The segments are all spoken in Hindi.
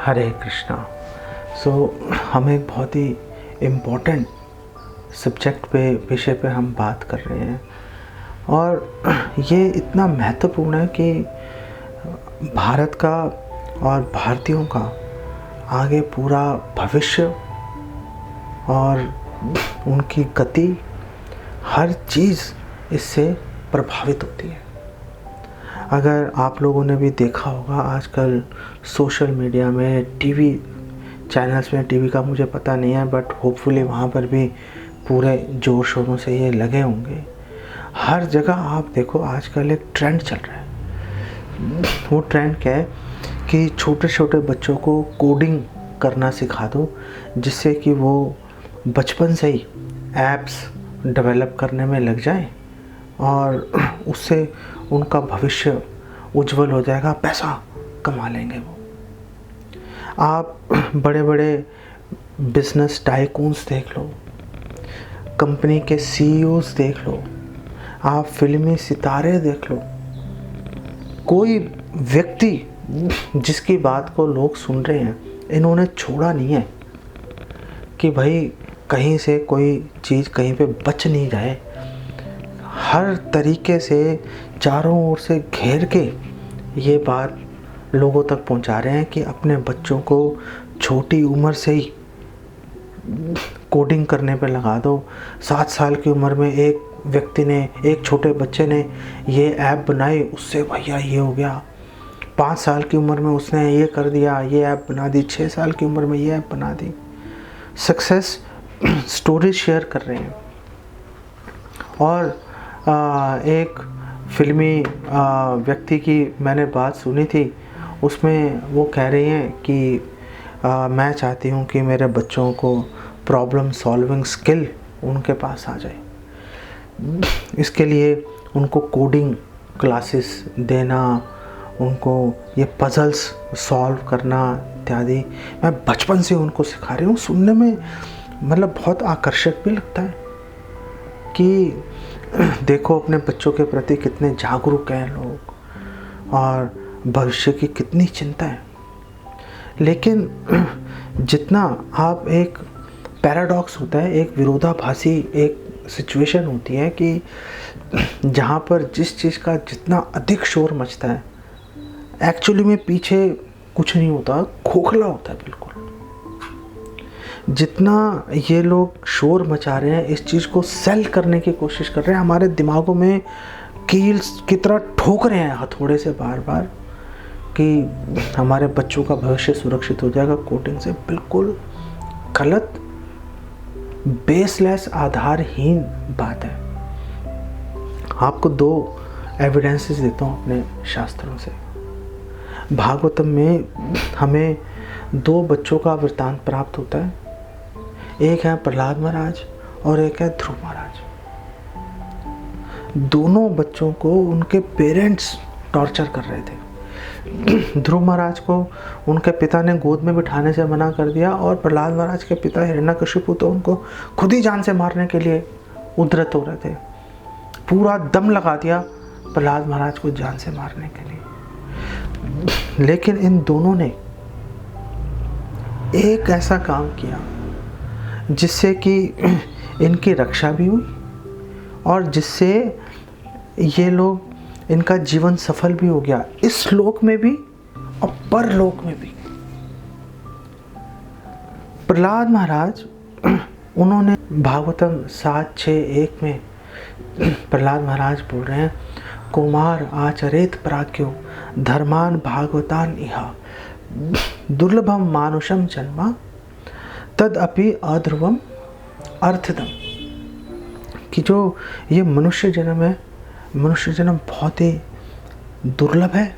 हरे कृष्णा। हम एक बहुत ही इम्पोर्टेंट सब्जेक्ट पे विषय पे हम बात कर रहे हैं और ये इतना महत्वपूर्ण है कि भारत का और भारतीयों का आगे पूरा भविष्य और उनकी गति हर चीज़ इससे प्रभावित होती है। अगर आप लोगों ने भी देखा होगा आजकल सोशल मीडिया में, टीवी चैनल्स में, टीवी का मुझे पता नहीं है बट होपफुली वहाँ पर भी पूरे जोर शोरों से ये लगे होंगे। हर जगह आप देखो आजकल एक ट्रेंड चल रहा है। वो ट्रेंड क्या है कि छोटे छोटे बच्चों को कोडिंग करना सिखा दो, जिससे कि वो बचपन से ही ऐप्स डेवलप करने में लग जाएं और उससे उनका भविष्य उज्जवल हो जाएगा, पैसा कमा लेंगे वो। आप बड़े बड़े बिजनेस टाइकून्स देख लो, कंपनी के सीईओज देख लो, आप फिल्मी सितारे देख लो, कोई व्यक्ति जिसकी बात को लोग सुन रहे हैं, इन्होंने छोड़ा नहीं है कि भाई कहीं से कोई चीज़ कहीं पे बच नहीं जाए। हर तरीके से चारों ओर से घेर के ये बात लोगों तक पहुंचा रहे हैं कि अपने बच्चों को छोटी उम्र से ही कोडिंग करने पे लगा दो। 7 साल की उम्र में एक व्यक्ति ने, एक छोटे बच्चे ने ये ऐप बनाई, उससे भैया ये हो गया। 5 साल की उम्र में उसने ये कर दिया, ये ऐप बना दी। 6 साल की उम्र में ये ऐप बना दी। सक्सेस स्टोरीज शेयर कर रहे हैं। और एक फिल्मी व्यक्ति की मैंने बात सुनी थी, उसमें वो कह रही हैं कि मैं चाहती हूँ कि मेरे बच्चों को प्रॉब्लम सॉल्विंग स्किल उनके पास आ जाए। इसके लिए उनको कोडिंग क्लासेस देना, उनको ये पजल्स सॉल्व करना इत्यादि मैं बचपन से उनको सिखा रही हूँ। सुनने में मतलब बहुत आकर्षक भी लगता है कि देखो अपने बच्चों के प्रति कितने जागरूक हैं लोग और भविष्य की कितनी चिंता है। लेकिन जितना आप, एक पैराडॉक्स होता है, एक विरोधाभासी एक सिचुएशन होती है कि जहाँ पर जिस चीज़ का जितना अधिक शोर मचता है, एक्चुअली में पीछे कुछ नहीं होता, खोखला होता है बिल्कुल। जितना ये लोग शोर मचा रहे हैं, इस चीज़ को सेल करने की कोशिश कर रहे हैं, हमारे दिमागों में कील्स की तरह ठोक रहे हैं हथौड़े से बार बार कि हमारे बच्चों का भविष्य सुरक्षित हो जाएगा कोडिंग से। बिल्कुल गलत, बेसलेस, आधारहीन बात है। आपको 2 एविडेंसेस देता हूँ अपने शास्त्रों से। भागवतम में हमें 2 बच्चों का वृत्तांत प्राप्त होता है। एक है प्रहलाद महाराज और एक है ध्रुव महाराज। दोनों बच्चों को उनके पेरेंट्स टॉर्चर कर रहे थे। ध्रुव महाराज को उनके पिता ने गोद में बिठाने से मना कर दिया और प्रहलाद महाराज के पिता हिरण्यकशिपु तो उनको खुद ही जान से मारने के लिए उद्यत हो रहे थे। पूरा दम लगा दिया प्रहलाद महाराज को जान से मारने के लिए। लेकिन इन दोनों ने एक ऐसा काम किया जिससे कि इनकी रक्षा भी हुई और जिससे ये लोग, इनका जीवन सफल भी हो गया, इस लोक में भी और परलोक में भी। प्रहलाद महाराज, उन्होंने भागवतम 7:6:1 में प्रहलाद महाराज बोल रहे हैं, कुमार आचरेत प्राज्ञो धर्मान भागवतान इहा दुर्लभम मानुषम जन्मा तद अपि अध्रुवम अर्थदम। कि जो ये मनुष्य जन्म है, मनुष्य जन्म बहुत ही दुर्लभ है,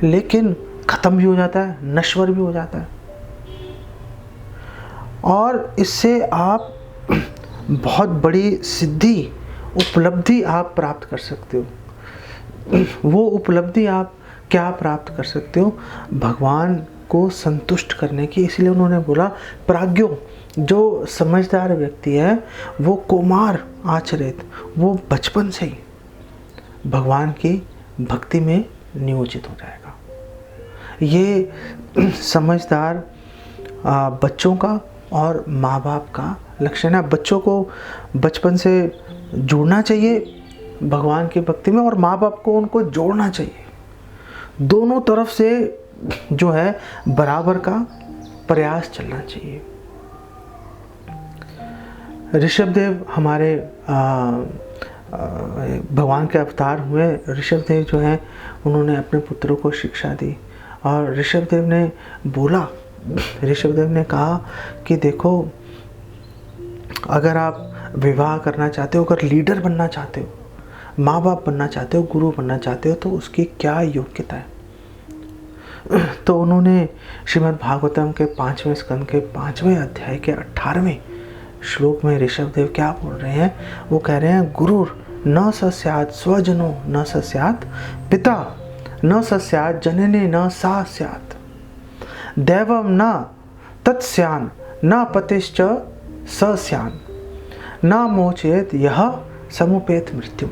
लेकिन ख़त्म भी हो जाता है, नश्वर भी हो जाता है। और इससे आप बहुत बड़ी सिद्धि, उपलब्धि आप प्राप्त कर सकते हो। वो उपलब्धि आप क्या प्राप्त कर सकते हो? भगवान को संतुष्ट करने की। इसलिए उन्होंने बोला प्राज्ञो, जो समझदार व्यक्ति है वो कुमार आचरित, वो बचपन से ही भगवान की भक्ति में नियोजित हो जाएगा। ये समझदार बच्चों का और माँ बाप का लक्षण है। बच्चों को बचपन से जुड़ना चाहिए भगवान की भक्ति में और माँ बाप को उनको जोड़ना चाहिए। दोनों तरफ से जो है बराबर का प्रयास चलना चाहिए। ऋषभदेव हमारे भगवान के अवतार हुए। ऋषभदेव जो है उन्होंने अपने पुत्रों को शिक्षा दी और ऋषभदेव ने बोला, ऋषभदेव ने कहा कि देखो, अगर आप विवाह करना चाहते हो, अगर लीडर बनना चाहते हो, माँ बाप बनना चाहते हो, गुरु बनना चाहते हो, तो उसकी क्या योग्यता है। तो उन्होंने श्रीमद् भागवतम के 5वें स्कंद के 5वें अध्याय के 18वें श्लोक में ऋषभदेव क्या बोल रहे हैं, वो कह रहे हैं, गुरुर न स स्यात् स्वजनो न स स्यात् पिता न स स्यात् जननी न सा स्यात् दैवम न तत्स्यान् न पतिश्च स स्यान् न मोचयेत यह समुपेत मृत्यु।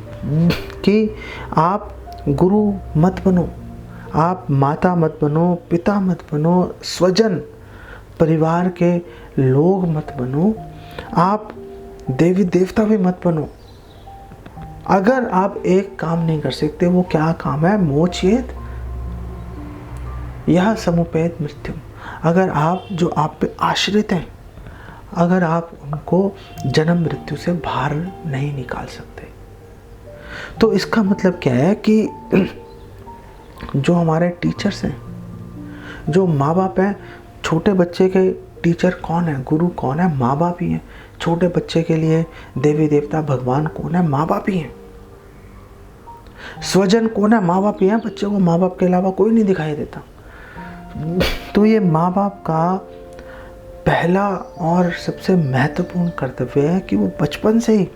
कि आप गुरु मत बनो, आप माता मत बनो, पिता मत बनो, स्वजन परिवार के लोग मत बनो, आप देवी देवता भी मत बनो। अगर आप एक काम नहीं कर सकते, वो क्या काम है, मोचयेत यह समुपेत मृत्यु। अगर आप जो आप पे आश्रित हैं, अगर आप उनको जन्म मृत्यु से बाहर नहीं निकाल सकते, तो इसका मतलब क्या है कि जो हमारे टीचर्स हैं, जो माँ बाप हैं, छोटे बच्चे के टीचर कौन है, गुरु कौन है, माँ बाप ही हैं। छोटे बच्चे के लिए देवी देवता भगवान कौन है, माँ बाप ही हैं। स्वजन कौन है, माँ बाप ही हैं। बच्चे को माँ बाप के अलावा कोई नहीं दिखाई देता। तो ये माँ बाप का पहला और सबसे महत्वपूर्ण कर्तव्य है कि वो बचपन से ही,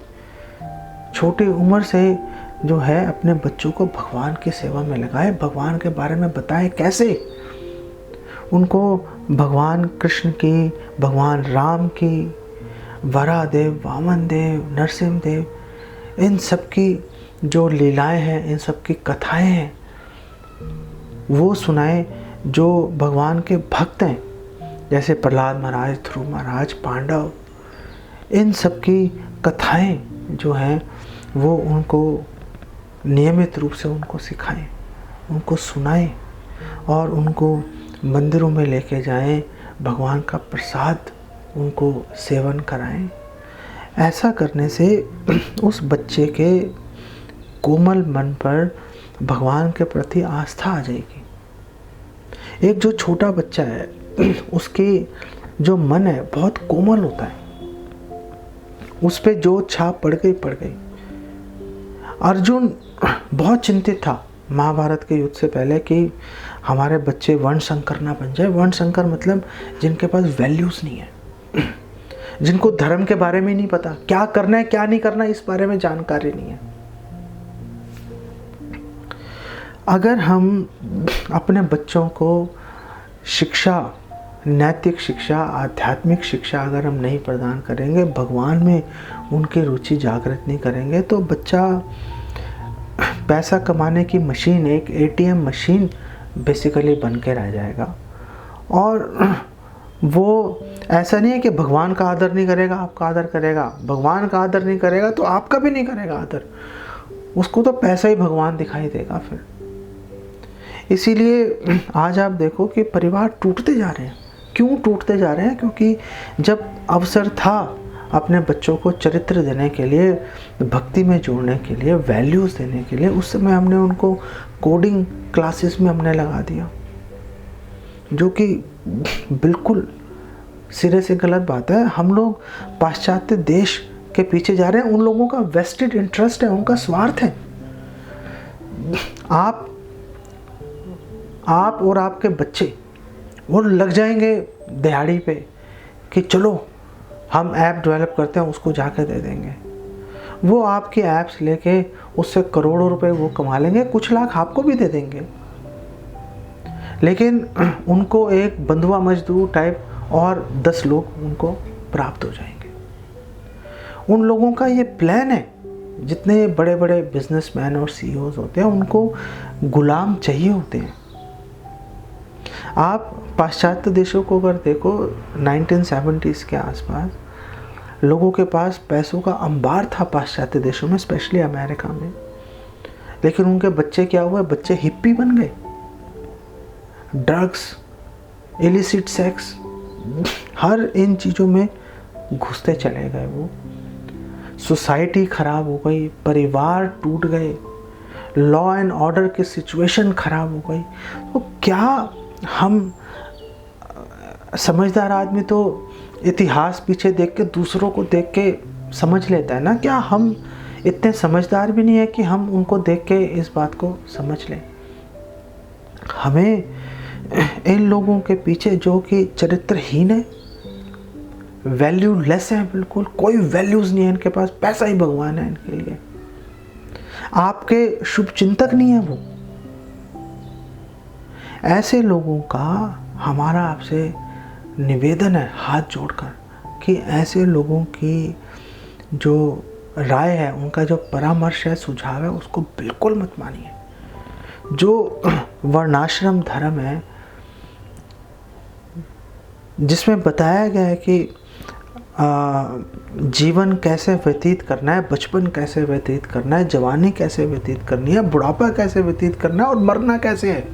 छोटी उम्र से जो है, अपने बच्चों को भगवान की सेवा में लगाए, भगवान के बारे में बताए, कैसे उनको भगवान कृष्ण की, भगवान राम की, वरादेव, वामन देव, नरसिंह देव, इन सब की जो लीलाएं हैं, इन सब की कथाएं हैं, वो सुनाए। जो भगवान के भक्त हैं, जैसे प्रहलाद महाराज, ध्रुव महाराज, पांडव, इन सब की कथाएं जो हैं वो उनको नियमित रूप से उनको सिखाएं, उनको सुनाएं और उनको मंदिरों में लेके जाएं, भगवान का प्रसाद उनको सेवन कराएं। ऐसा करने से उस बच्चे के कोमल मन पर भगवान के प्रति आस्था आ जाएगी। एक जो छोटा बच्चा है, उसकी जो मन है बहुत कोमल होता है, उस पे जो छाप पड़ गई पड़ गई। अर्जुन बहुत चिंतित था महाभारत के युद्ध से पहले कि हमारे बच्चे वर्णशंकर ना बन जाए। वर्णशंकर मतलब जिनके पास वैल्यूज नहीं है, जिनको धर्म के बारे में नहीं पता, क्या करना है क्या नहीं करना इस बारे में जानकारी नहीं है। अगर हम अपने बच्चों को शिक्षा, नैतिक शिक्षा, आध्यात्मिक शिक्षा अगर हम नहीं प्रदान करेंगे, भगवान में उनकी रुचि जागृत नहीं करेंगे, तो बच्चा पैसा कमाने की मशीन, एक एटीएम मशीन बेसिकली बन के रह जाएगा। और वो ऐसा नहीं है कि भगवान का आदर नहीं करेगा, आपका आदर करेगा। भगवान का आदर नहीं करेगा तो आपका भी नहीं करेगा आदर, उसको तो पैसा ही भगवान दिखाई देगा फिर। इसीलिए आज आप देखो कि परिवार टूटते जा रहे हैं। क्यों टूटते जा रहे हैं? क्योंकि जब अवसर था अपने बच्चों को चरित्र देने के लिए, भक्ति में जोड़ने के लिए, वैल्यूज़ देने के लिए, उस समय हमने उनको कोडिंग क्लासेस में हमने लगा दिया, जो कि बिल्कुल सिरे से गलत बात है। हम लोग पाश्चात्य देश के पीछे जा रहे हैं। उन लोगों का वेस्टेड इंटरेस्ट है, उनका स्वार्थ है। आप और आपके बच्चे वो लग जाएंगे दिहाड़ी पे कि चलो हम ऐप डेवलप करते हैं, उसको जाके दे देंगे। वो आपकी ऐप्स लेके उससे करोड़ों रुपए वो कमा लेंगे, कुछ लाख आपको भी दे देंगे, लेकिन उनको एक बंधुआ मजदूर टाइप और 10 लोग उनको प्राप्त हो जाएंगे। उन लोगों का ये प्लान है। जितने बड़े बड़े बिजनेसमैन और सीईओज होते हैं, उनको गुलाम चाहिए होते हैं। आप पाश्चात्य देशों को अगर देखो 1970s के आसपास लोगों के पास पैसों का अंबार था पाश्चात्य देशों में, स्पेशली अमेरिका में, लेकिन उनके बच्चे क्या हुए, बच्चे हिप्पी बन गए। ड्रग्स, इलिसिट सेक्स, हर इन चीज़ों में घुसते चले गए। वो सोसाइटी खराब हो गई, परिवार टूट गए, लॉ एंड ऑर्डर की सिचुएशन खराब हो गई। तो क्या हम समझदार आदमी तो इतिहास पीछे देख के, दूसरों को देख के समझ लेता है ना। क्या हम इतने समझदार भी नहीं है कि हम उनको देख के इस बात को समझ लें? हमें इन लोगों के पीछे जो कि चरित्रहीन है, वैल्यूलेस है, बिल्कुल कोई वैल्यूज नहीं है इनके पास, पैसा ही भगवान है इनके लिए, आपके शुभ चिंतक नहीं है वो, ऐसे लोगों का हमारा आपसे निवेदन है हाथ जोड़कर कि ऐसे लोगों की जो राय है, उनका जो परामर्श है, सुझाव है, उसको बिल्कुल मत मानिए। जो वर्णाश्रम धर्म है जिसमें बताया गया है कि जीवन कैसे व्यतीत करना है, बचपन कैसे व्यतीत करना है, जवानी कैसे व्यतीत करनी है, बुढ़ापा कैसे व्यतीत करना है और मरना कैसे है,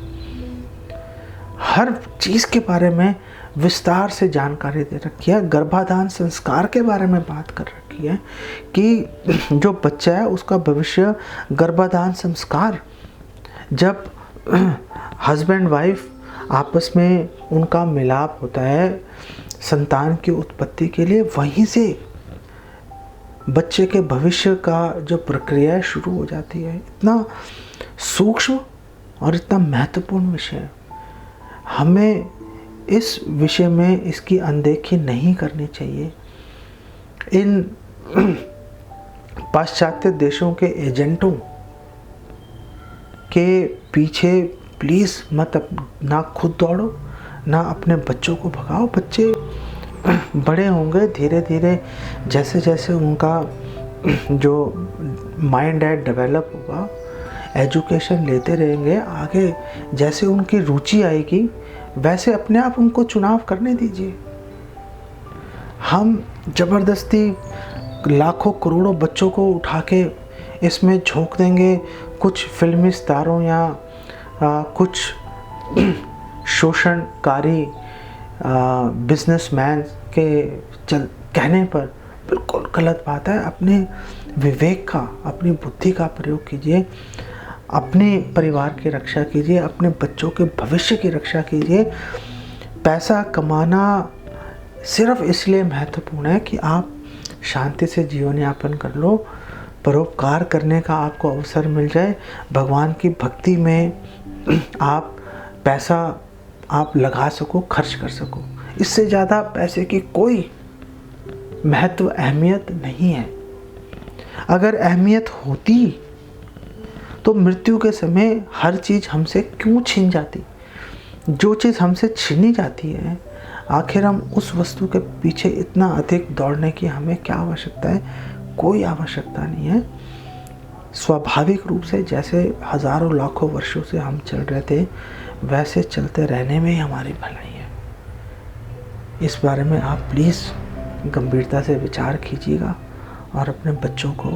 हर चीज़ के बारे में विस्तार से जानकारी दे रखी है। गर्भाधान संस्कार के बारे में बात कर रखी है कि जो बच्चा है उसका भविष्य गर्भाधान संस्कार, जब हस्बैंड वाइफ आपस में उनका मिलाप होता है संतान की उत्पत्ति के लिए, वहीं से बच्चे के भविष्य का जो प्रक्रिया है शुरू हो जाती है। इतना सूक्ष्म और इतना महत्वपूर्ण विषय है, हमें इस विषय में इसकी अनदेखी नहीं करनी चाहिए। इन पाश्चात्य देशों के एजेंटों के पीछे प्लीज़ मत ना खुद दौड़ो, ना अपने बच्चों को भगाओ। बच्चे बड़े होंगे धीरे धीरे, जैसे जैसे उनका जो माइंड है डेवलप होगा, एजुकेशन लेते रहेंगे, आगे जैसे उनकी रुचि आएगी वैसे अपने आप उनको चुनाव करने दीजिए। हम ज़बरदस्ती लाखों करोड़ों बच्चों को उठा के इसमें झोंक देंगे कुछ फिल्मी सितारों या कुछ शोषणकारी बिजनेसमैन के कहने पर, बिल्कुल गलत बात है। अपने विवेक का, अपनी बुद्धि का प्रयोग कीजिए, अपने परिवार की रक्षा कीजिए, अपने बच्चों के भविष्य की रक्षा कीजिए। पैसा कमाना सिर्फ इसलिए महत्वपूर्ण है कि आप शांति से जीवन यापन कर लो, परोपकार करने का आपको अवसर मिल जाए, भगवान की भक्ति में आप पैसा आप लगा सको, खर्च कर सको। इससे ज़्यादा पैसे की कोई महत्व, अहमियत नहीं है। अगर अहमियत होती तो मृत्यु के समय हर चीज़ हमसे क्यों छीन जाती? जो चीज़ हमसे छीनी जाती है, आखिर हम उस वस्तु के पीछे इतना अधिक दौड़ने की हमें क्या आवश्यकता है? कोई आवश्यकता नहीं है। स्वाभाविक रूप से जैसे हजारों लाखों वर्षों से हम चल रहे थे, वैसे चलते रहने में ही हमारी भलाई है। इस बारे में आप प्लीज़ गंभीरता से विचार कीजिएगा और अपने बच्चों को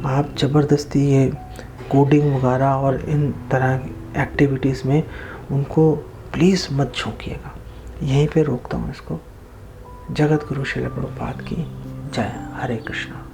आप ज़बरदस्ती ये कोडिंग वगैरह और इन तरह की एक्टिविटीज़ में उनको प्लीज़ मत झोंकिएगा। यहीं पे रोकता हूँ इसको। जगत गुरु श्रील प्रभुपाद की जय। हरे कृष्णा।